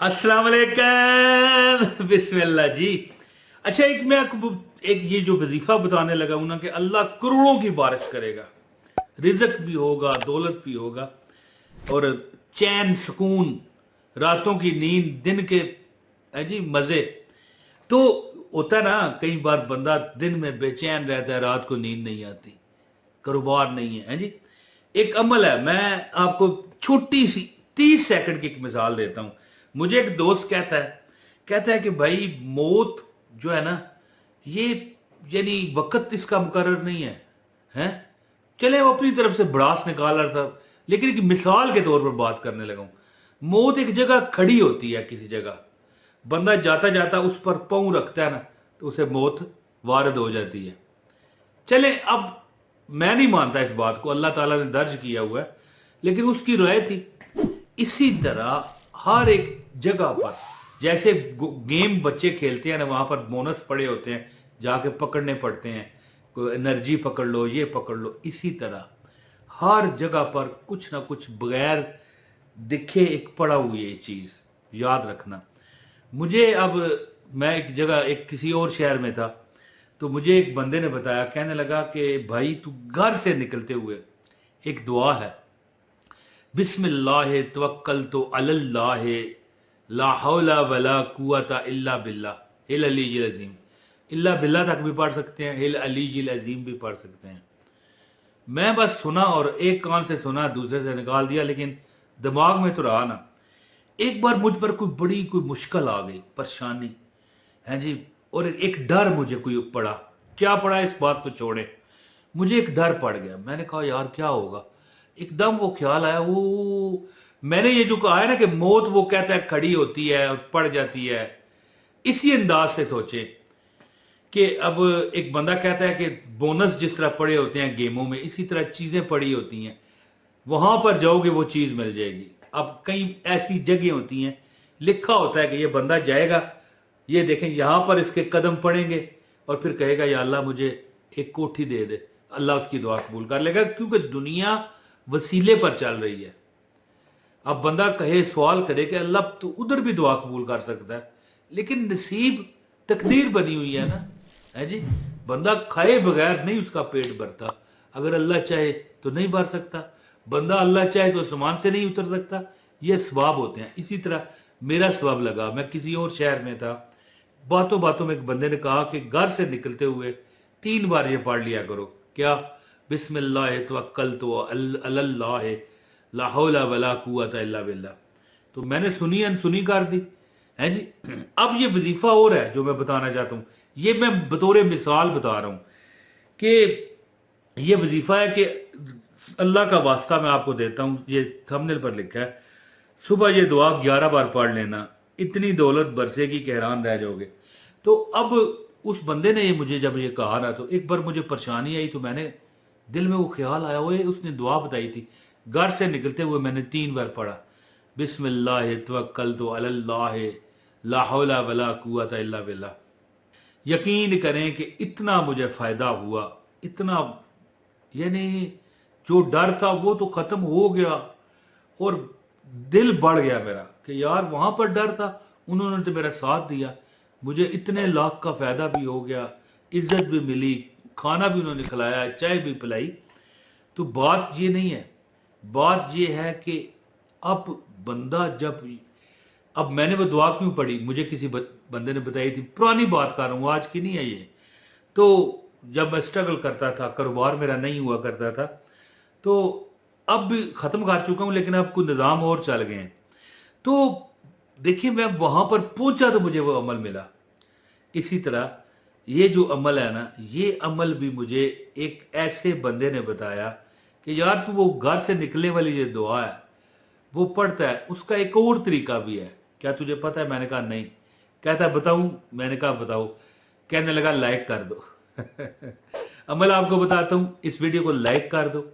अस्सलाम वालेकुम बिस्मिल्लाह जी। अच्छा, एक ये जो वजीफा बताने लगा हूं ना कि अल्लाह करोड़ों की बारिश करेगा, रिज़्क भी होगा, दौलत भी होगा और चैन सुकून, रातों की नींद, दिन के है जी मजे। तो होता है ना, कई बार बंदा दिन में बेचैन रहता है, रात को नींद नहीं आती, कारोबार नहीं है जी। एक अमल है, मैं आपको छोटी सी 30 सेकंड की एक मिसाल देता हूं। मुझे एक दोस्त कहता है कि भाई मौत जो है ना, ये यानी वक्त इसका मुकर्रर नहीं है। चले वो अपनी तरफ से भड़ास निकाल रहा था, लेकिन एक मिसाल के तौर पर बात करने लगा हूं। मौत एक जगह खड़ी होती है, किसी जगह बंदा जाता जाता उस पर पांव रखता है ना, तो उसे मौत वारद हो जाती है। चले, अब मैं नहीं मानता इस बात को, अल्लाह ताला ने दर्ज किया हुआ है, लेकिन उसकी राय थी। इसी तरह हर एक जगह पर जैसे गेम बच्चे खेलते हैं ना, वहां पर बोनस पड़े होते हैं, जाके पकड़ने पड़ते हैं, कोई एनर्जी पकड़ लो, ये पकड़ लो। इसी तरह हर जगह पर कुछ ना कुछ बगैर दिखे एक पड़ा हुई है ये चीज, याद रखना। मुझे अब मैं एक जगह, एक किसी और शहर में था, तो मुझे एक बंदे ने बताया, कहने लगा कि भाई तू घर से निकलते हुए एक दुआ है, बिस्मिल्लाह तवक्कलतु अलल्लाह ला हौला वला कुव्वता इल्ला बिल्लाह हिल अलीजिल अजीम। इल्ला बिल्लाह तक भी पढ़ सकते हैं, हिल अलीजिल अजीम भी पढ़ सकते हैं। मैं बस सुना और एक कान से सुना, दूसरे से निकाल दिया, लेकिन दिमाग में तो रहा ना। एक बार मुझ पर कोई मुश्किल आ गई, परेशानी है जी, और एक डर मुझे कोई पड़ा। क्या पड़ा इस बात को छोड़े, मुझे एक डर पड़ गया। मैंने कहा यार क्या होगा, एकदम वो ख्याल आया, वो मैंने ये जो कहा है ना कि मौत वो कहता है खड़ी होती है और पड़ जाती है, इसी अंदाज से सोचे कि अब एक बंदा कहता है कि बोनस जिस तरह पड़े होते हैं गेमों में, इसी तरह चीजें पड़ी होती हैं, वहां पर जाओगे वो चीज मिल जाएगी। अब कई ऐसी जगह होती हैं, लिखा होता है कि ये बंदा जाएगा, ये देखें यहां पर इसके कदम पड़ेंगे, और फिर कहेगा या अल्लाह मुझे एक कोठी दे दे, अल्लाह उसकी दुआ कबूल कर लेगा, क्योंकि दुनिया वसीले पर चल रही है। अब बंदा कहे, सवाल करे कि अल्लाह तो उधर भी दुआ कबूल कर सकता है, लेकिन नसीब तकदीर बनी हुई है ना, है जी। बंदा खाए बगैर नहीं उसका पेट भरता, अगर अल्लाह चाहे तो नहीं भर सकता, बंदा अल्लाह चाहे तो आसमान से नहीं उतर सकता। ये सवाब होते हैं। इसी तरह मेरा सवाब लगा, मैं किसी और शहर में था, बातों बातों में एक बंदे ने कहा कि घर से निकलते हुए 3 बार ये पढ़ लिया करो, क्या, बिस्मिल्लाह तवक्कलतु अलल्लाह ला हौला वला कुव्वता इल्ला बिल्लाह। तो मैंने सुनी अनसुनी कर दी, है जी। अब ये वजीफा और है जो मैं बताना चाहता हूं, ये मैं बतौर मिसाल बता रहा हूं कि ये वजीफा है कि अल्लाह का वास्ता मैं आपको देता हूं। ये थंबनेल पर लिखा है, सुबह ये दुआ 11 बार पढ़ लेना, इतनी दौलत बरसेगी कि हैरान रह जाओगे। तो अब उस बंदे ने ये मुझे जब ये कहा ना, तो एक बार मुझे परेशानी आई, तो मैंने दिल में वो ख्याल आया, वो उसने दुआ बताई थी, घर से निकलते हुए मैंने 3 बार पढ़ा, बिस्मिल्लाह तवक्कलतु अलल्लाह ला हौला वला कुव्वता इल्ला बिल्लाह। यकीन करें कि इतना मुझे फायदा हुआ, इतना, यानी जो डर था वो तो खत्म हो गया, और दिल बढ़ गया मेरा कि यार वहां पर डर था, उन्होंने तो मेरा साथ दिया, मुझे इतने लाख का फायदा भी हो गया, इज्जत भी मिली, खाना भी उन्होंने खिलाया, चाय भी पिलाई। तो बात ये नहीं है, बात ये है कि अब बंदा जब, अब मैंने वो दुआ क्यों पढ़ी, मुझे किसी बंदे ने बताई थी, पुरानी बात कर रहा हूँ, आज की नहीं है ये। तो जब मैं स्ट्रगल करता था, कारोबार मेरा नहीं हुआ करता था, तो अब भी खत्म कर चुका हूं, लेकिन अब कुछ निज़ाम और चल गए हैं। तो देखिए, मैं वहां पर पहुंचा तो मुझे वो अमल मिला। इसी तरह ये जो अमल है ना, ये अमल भी मुझे एक ऐसे बंदे ने बताया कि यार तू वो घर से निकलने वाली जो दुआ है वो पढ़ता है, उसका एक और तरीका भी है, क्या तुझे पता है? मैंने कहा नहीं। कहता बताऊं? मैंने कहा बताओ। कहने लगा लाइक कर दो। अमल आपको बताता हूं, इस वीडियो को लाइक कर दो,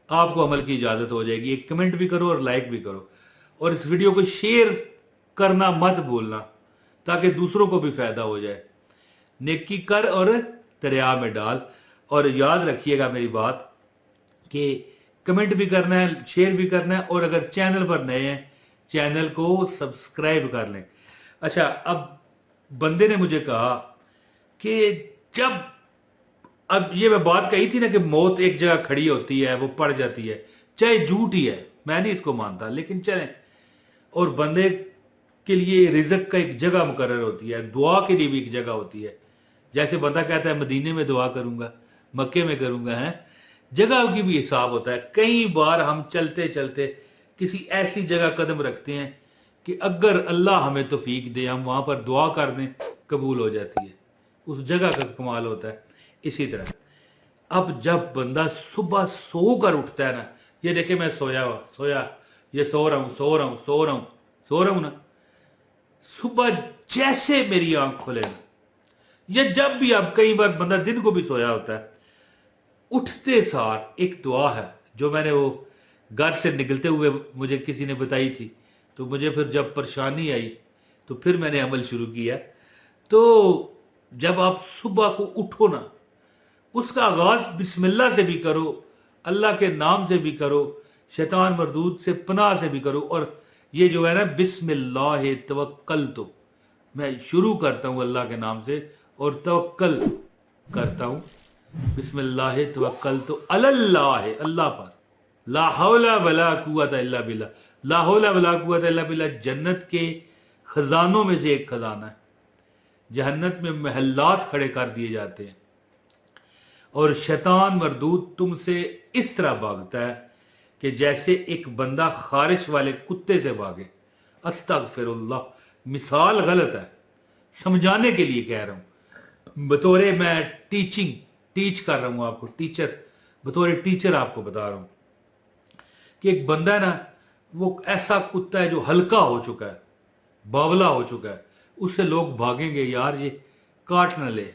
आपको अमल की इजाजत हो जाएगी। एक कमेंट भी करो और लाइक भी करो, और इस वीडियो को शेयर करना मत भूलना, ताकि दूसरों को भी फायदा हो जाए। नेकी कर और दरिया में डाल। और याद रखिएगा मेरी बात कि कमेंट भी करना है, शेयर भी करना है, और अगर चैनल पर नए हैं चैनल को सब्सक्राइब कर लें। अच्छा, अब बंदे ने मुझे कहा कि जब, अब ये मैं बात कही थी ना कि मौत एक जगह खड़ी होती है, वो पड़ जाती है, चाहे झूठ ही है, मैं नहीं इसको मानता, लेकिन चलें। और बंदे के लिए रिज़्क का एक जगह मुकर्रर होती है, दुआ के लिए भी एक जगह होती है। जैसे बंदा कहता है मदीने में दुआ करूंगा, मक्के में करूंगा, है जगह की भी हिसाब होता है। कई बार हम चलते चलते किसी ऐसी जगह कदम रखते हैं कि अगर अल्लाह हमें तौफीक दे, हम वहां पर दुआ कर दें, कबूल हो जाती है। उस जगह का कमाल होता है। इसी तरह अब जब बंदा सुबह सो कर उठता है ना, ये देखे मैं सोया, ये सो रहा हूं ना, सुबह जैसे मेरी आंख खोले ना, या जब भी, अब कई बार बंदा दिन को भी सोया होता है, उठते सार एक दुआ है जो मैंने वो घर से निकलते हुए मुझे किसी ने बताई थी, तो मुझे फिर जब परेशानी आई तो फिर मैंने अमल शुरू किया। तो जब आप सुबह को उठो ना, उसका आगाज बिस्मिल्लाह से भी करो, अल्लाह के नाम से भी करो, शैतान मरदूद से पनाह से भी करो। और ये जो है ना, बिस्मिल्लाह तवक्कल, तो मैं शुरू करता हूं अल्लाह के नाम से और तवक्कल करता हूं, बिस्मिल्लाह तवक्कल तो अल्लाह, अल्लाह पर, ला हौला वला कुव्वता इल्ला बिल्लाह, ला हौला वला कुव्वता इल्ला बिल्लाह जन्नत के खजानों में से एक खजाना है। जहन्नत में महल्लात खड़े कर दिए जाते हैं और शैतान मरदूद तुमसे इस तरह भागता है कि जैसे एक बंदा खारिश वाले कुत्ते से भागे। अस्तगफिरुल्लाह, मिसाल गलत है, समझाने के लिए कह रहा हूं, बतौरे मैं टीच कर रहा हूं आपको, बतौरे टीचर आपको बता रहा हूं कि एक बंदा है ना, वो ऐसा कुत्ता है जो हल्का हो चुका है, बावला हो चुका है, उससे लोग भागेंगे, यार ये काट न ले।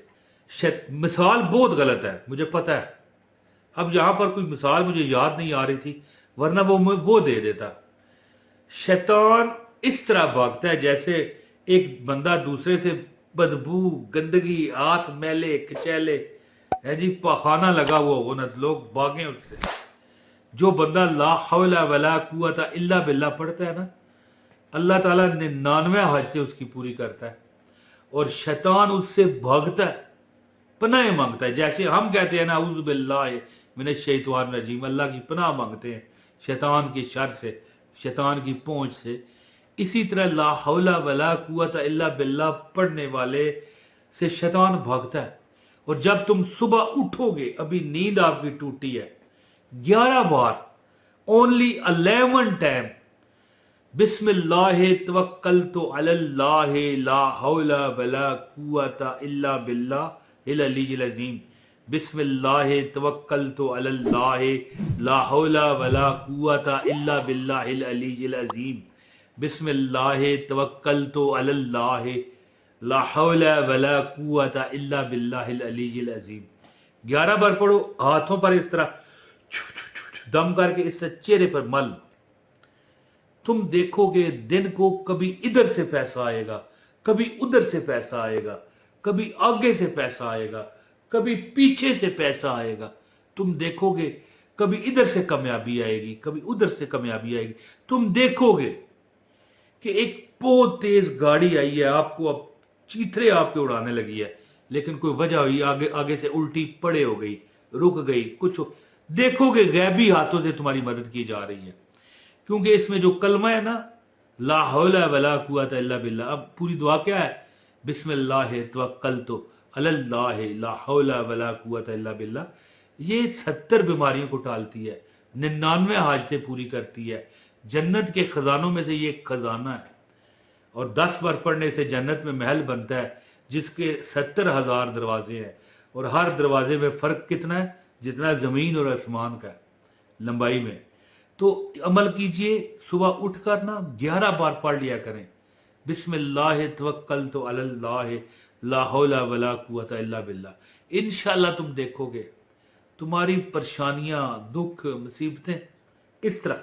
मिसाल बहुत गलत है, मुझे पता है। अब यहां पर कोई मिसाल मुझे याद नहीं आ रही थी, वरना वो दे देता। शैतान इस तरह भागता है जैसे एक बंदा दूसरे से बदबू, गंदगी, हाथ मैले कचैले है जी, पखाना लगा हुआ हो ना, लोग भागे उससे। जो बंदा ला हौला वला कुव्वता इल्ला बिल्लाह पढ़ता है ना, अल्लाह ताला 99 हाजतें उसकी पूरी करता है और शैतान उससे भागता है, पनाह मांगता है। जैसे हम कहते हैं ना, औज़ु बिल्लाहि मिनश शैतानिर रजीम, अल्लाह की पनाह मांगते हैं शैतान की शर से, शैतान की पहुंच से। इसी तरह ला हौला वला कुव्वता इल्ला बिल्लाह पढ़ने वाले से शैतान भागता है। और जब तुम सुबह उठोगे, अभी नींद आपकी टूटी है, 11 बार, ओनली 11 टाइम, बिस्मिल्लाह तवक्कलतु अलल्लाह ला हौला वला कुव्वता इल्ला बिल्लाहिल अलीय्यिल अज़ीम, बिस्मिल्लाह तवक्कलतु अलल्लाह ला हौला वला कुव्वता इल्ला बिल्लाहिल अलीय्यिल अज़ीम, बिस्मिल्लाह तवक्कलतु अलल्लाह ला हौला वला कुव्वता इल्ला बिल्लाहिल अलीय्यिल अज़ीम। 11 बार पढ़ो, हाथों पर इस तरह दम करके इस तरह चेहरे पर मल। तुम देखोगे दिन को कभी इधर से पैसा आएगा, कभी उधर से पैसा आएगा, कभी आगे से पैसा आएगा, कभी पीछे से पैसा आएगा। तुम देखोगे कभी इधर से कामयाबी आएगी, कभी उधर से कामयाबी आएगी। तुम देखोगे कि एक बहुत तेज गाड़ी आई है, आपको अब चीथरे आपके उड़ाने लगी है, लेकिन कोई वजह हुई, आगे से उल्टी पड़े हो गई, रुक गई, कुछ देखोगे गैबी हाथों से तुम्हारी मदद की जा रही है, क्योंकि इसमें जो कलमा है ना, ला हौला वला कुव्वता इल्ला बिल्लाह। अब पूरी दुआ क्या है? बिस्मिल्लाह तवक्कलतु अलल्लाह ला हौला वला कुव्वता इल्ला बिल्लाह। ये 70 बीमारियों को टालती है, 99 हाजतें पूरी करती है। जन्नत के खजानों में से ये एक खजाना है और 10 बार पढ़ने से जन्नत में महल बनता है जिसके 70,000 दरवाजे हैं और हर दरवाजे में फर्क कितना है? जितना जमीन और आसमान का लंबाई में। तो अमल कीजिए, सुबह उठकर ना 11 बार पढ़ लिया करें, बिस्मिल्लाह तवक्कलतु अलल्लाह ला हौला वला कुव्वता इल्ला बिल्लाह। इंशाअल्लाह तुम देखोगे तुम्हारी परेशानियां, दुख, मुसीबतें इस तरह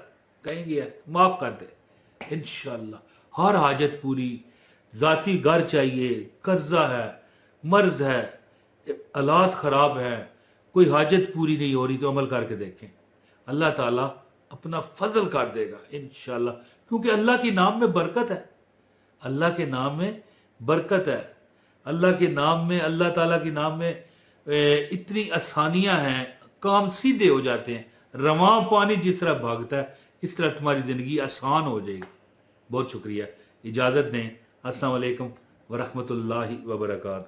कहेंगे माफ कर दे इंशाअल्लाह। हर हाजत पूरी, जाती घर चाहिए, कर्जा है, मर्ज है, हालात खराब है, कोई हाजत पूरी नहीं हो रही, तो अमल करके देखें, अल्लाह ताला अपना फजल कर देगा इंशाअल्लाह। کیونکہ اللہ کے نام میں برکت ہے، اللہ کے نام میں برکت ہے، اللہ کے نام میں، اللہ تعالیٰ کے نام میں اتنی آسانیاں ہیں، کام سیدھے ہو جاتے ہیں، رواں پانی جس طرح بھاگتا ہے اس طرح تمہاری زندگی آسان ہو جائے گی۔ بہت شکریہ، اجازت دیں، السلام علیکم ورحمۃ اللہ وبرکاتہ۔